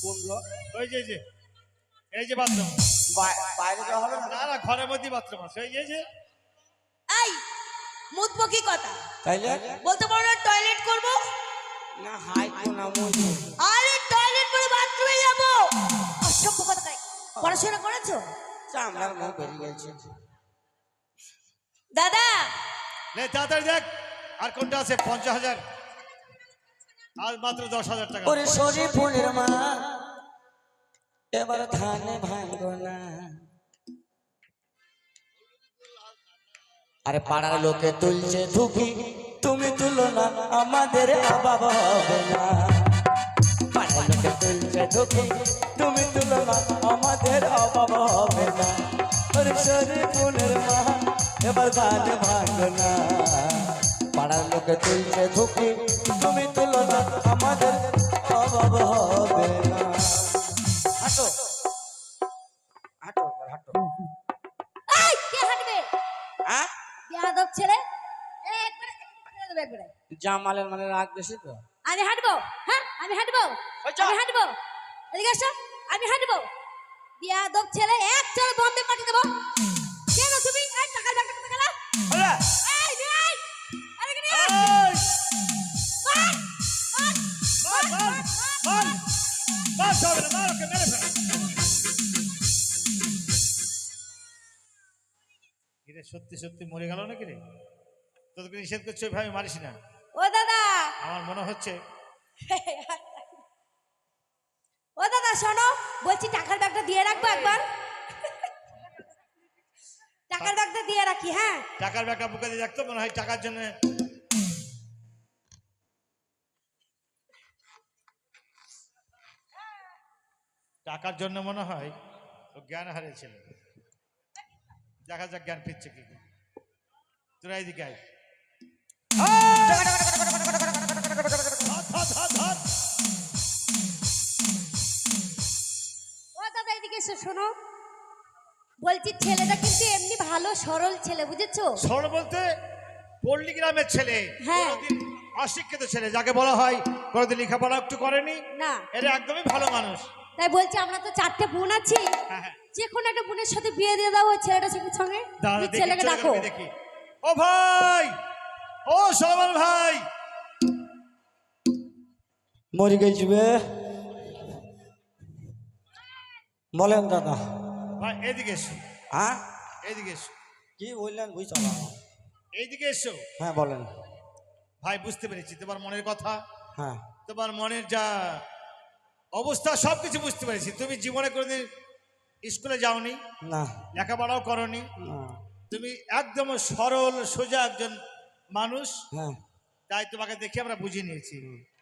কোন ঘর? ওই যে এই যে বাথরুম। বাইরে যাওয়া হবে না? না না, ঘরের মধ্যেই বাথরুম আছে। ওই যে এই মুতবো কি কথা তাইলে বলতে পারো না টয়লেট করব? না হাই কোনা মজু। আরে টয়লেট করে বাথরুমে যাব। অসভ্য কথা কয়। পড়াশোনা করেছো? চামড়ার মুখ বেরিয়ে গেছে। দাদা নে তাড়াতাড়ি দেখ আর কোনটা আছে। 50,000 আর মাত্র 10,000 টাকা। ওরে সরি ফুলের মা এবার ধানে ভাঙবো না। আরে পাড়ার লোকে তুলছে ধুকি, তুমি তুলো না আমাদের অভাব হবে না। পাড়ার লোকে তুলছে ধুকি, তুমি তুলো না আমাদের অভাব হবে না। ওরে সরি ফুলের মা এবার ধানে ভাঙবো না। পাড়ার লোকে তুলছে ধুকি, তুমি তুলো না আমাদের অভাব হবে না। হাঁটো হাঁটো হাঁটো। এই কে হাঁটবে? হ্যাঁ বেয়াদব ছেলে। একবারে ছেড়ে দেবে একবারে। জামালের মানে রাগ বেশি তো। আমি হাঁটবো? হ্যাঁ আমি হাঁটবো। আমি হাঁটবো। এদিকে এসো। আমি হাঁটবো। বেয়াদব ছেলে, এক চড় বম্বে পাঠিয়ে দেবো। কেন তুমি এই টাকার ব্যাগটা কোথায় গেল? আরে এই নিয়ে আয়। আরে কি নিয়ে আয়? এই মার, মার, মার মার মার হবে না, মার ওকে মেরে ফেল। কিরে সত্যি সত্যি মরে গেল নাকি রে? তোদেরকে নিষেধ করছে ওইভাবে মারিস না। ও দাদা, আমার মনে হচ্ছে ও দাদা শোনো, বলছি টাকার ব্যাগটা দিয়ে রাখবো একবার। টাকার ব্যাগটা দিয়ে রাখি। হ্যাঁ টাকার ব্যাগটা বুকে দিয়ে রাখতো, মনে হয় টাকার জন্য। টাকার জন্য মনে হয় ও জ্ঞান হারিয়েছিল। দেখা যাক জ্ঞান ফিরছে কি। তোরা এইদিকে আয়। হাত, হাত, হাত, হাত। ও দাদা এদিকে এসো শোনো, বলছি ছেলেটা কিন্তু এমনি ভালো সরল ছেলে, বুঝেছো? সরল বলতে পল্লী গ্রামের ছেলে, হ্যাঁ। কোনোদিন অশিক্ষিত ছেলে, যাকে বলা হয় কোনোদিন লেখাপড়া একটু করেনি। না এরা একদমই ভালো মানুষ। তাই বলছি আমরা তো 4টে বোন আছি, হ্যাঁ হ্যাঁ, যে কোনো একটা বোনের সাথে বিয়ে দিয়ে দাও ওই ছেলেটার সঙ্গে। দাঁড়া, তুমি দেখি, ছেলেকে চলে ডাকো। গেল, দেখি। ও ভাই, ও সলমান ভাই। মরে গেছি বে। বলেন দাদা। ভাই এদিকে এসো, হ্যাঁ এইদিকে এসো, কি বললেন বুঝছো না? এইদিকে এসো। হ্যাঁ বলেন। ভাই বুঝতে পেরেছি তোমার মনের কথা, হ্যাঁ তোমার মনের যা অবস্থা সবকিছু বুঝতে পেরেছি। তুমি জীবনে কোনোদিন স্কুলে যাওনি, না লেখাপড়াও করনি, না। তুমি একদম সরল সোজা একজন মানুষ। হ্যাঁ তাই তোমাকে দেখে আমরা বুঝে নিয়েছি।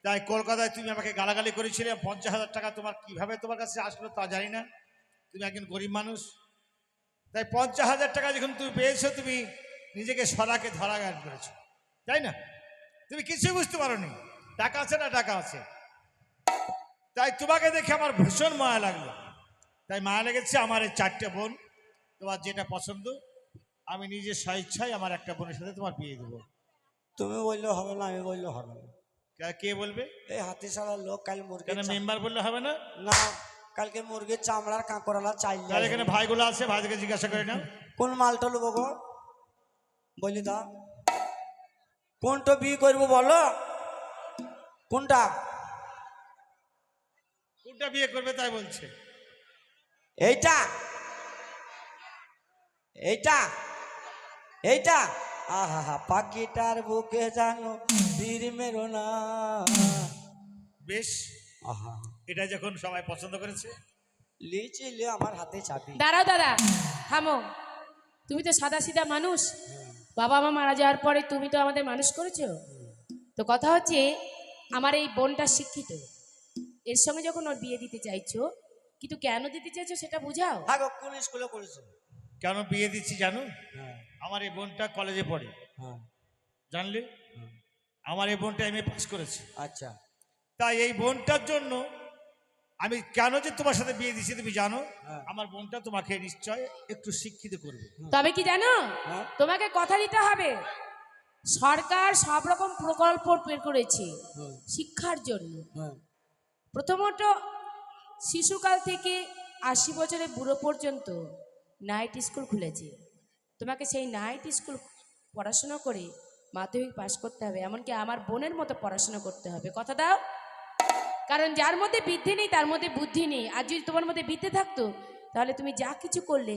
তাই কলকাতায় তুমি আমাকে গালাগালি করেছিলে, 50,000 টাকা তোমার কিভাবে তোমার কাছে আসলো তা জানি না। তুমি একজন গরিব মানুষ, তাই 50,000 টাকা যখন তুমি পেয়েছো, তুমি নিজেকে সরাকে ধরা গান করেছো, তাই না? তুমি কিছুই বুঝতে পারোনি টাকা আছে না টাকা আছে। তাই তোমাকে দেখে আমার ভীষণ মায়া লাগলো। তাই মায়া লেগেছে আমার এই 4টে বোন। তোমার যেটা পছন্দ আমি নিজের স্বেচ্ছায় আমার একটা বোনের সাথে তোমার বিয়ে দেবো। তুমি বললেও হবে না, আমি বললেও হবে না। কে বলবে? এই হাতি সারা লোক কাল মুরগি কেন মেম্বার বললে হবে না? না, কালকে মুরগির চামড়ার কাঁকড়ালা চাইল। তাহলে এখানে ভাইগুলো আছে, ভাইদেরকে জিজ্ঞাসা করে নাও। কোন মালটা নেবো গো বলি দা? কোনটা বিয়ে করবো বলো? কোনটা? কোনটা বিয়ে করবে তাই বলছে। এইটা এইটা এইটা। আহা পাখিটার বুকে জানো তীর মেরো না। বেশ, আহা এটা যখন সবাই পছন্দ করেছে, লিচি লে আমার হাতে চাবি। দাঁড়াও দাদা, থামো। তুমি তো সাদা সিধা মানুষ, বাবা মা মারা যাওয়ার পরে তুমি তো আমাদের মানুষ করেছো। তো কথা হচ্ছে, আমার এই বোনটা শিক্ষিত, এর সঙ্গে যখন ওর বিয়ে দিতে চাইছো, কিন্তু কেন দিতে চাইছো সেটা বুঝাও। হ্যাঁ গো, কোন স্কুলে করেছো? কেন বিয়ে দিচ্ছি জানো? হ্যাঁ আমার এই বোনটা কলেজে পড়ে, হ্যাঁ জানলে? আমার এই বোনটা MA পাস করেছে। আচ্ছা। তাই এই বোনটার জন্য আমি কেন যে তোমার সাথে বিয়ে দিচ্ছি তুমি জানো? হ্যাঁ। আমার বোনটা তোমাকে নিশ্চয় একটু শিক্ষিত করবে। তবে কি জানো, হ্যাঁ। তোমাকে কথা দিতে হবে, সরকার সব রকম প্রকল্প বের করেছে হুম। শিক্ষার জন্য। হ্যাঁ প্রথমত শিশুকাল থেকে 80 বছরের বুড়ো পর্যন্ত নাইট স্কুল খুলেছে। তোমাকে সেই নাইট স্কুল পড়াশোনা করে মাধ্যমিক পাশ করতে হবে, এমনকি আমার বোনের মতো পড়াশোনা করতে হবে। কথা দাও? কারণ যার মধ্যে বিদ্যে নেই তার মধ্যে বুদ্ধি নেই। আর যদি তোমার মধ্যে বিদ্যে থাকতো তাহলে তুমি যা কিছু করলে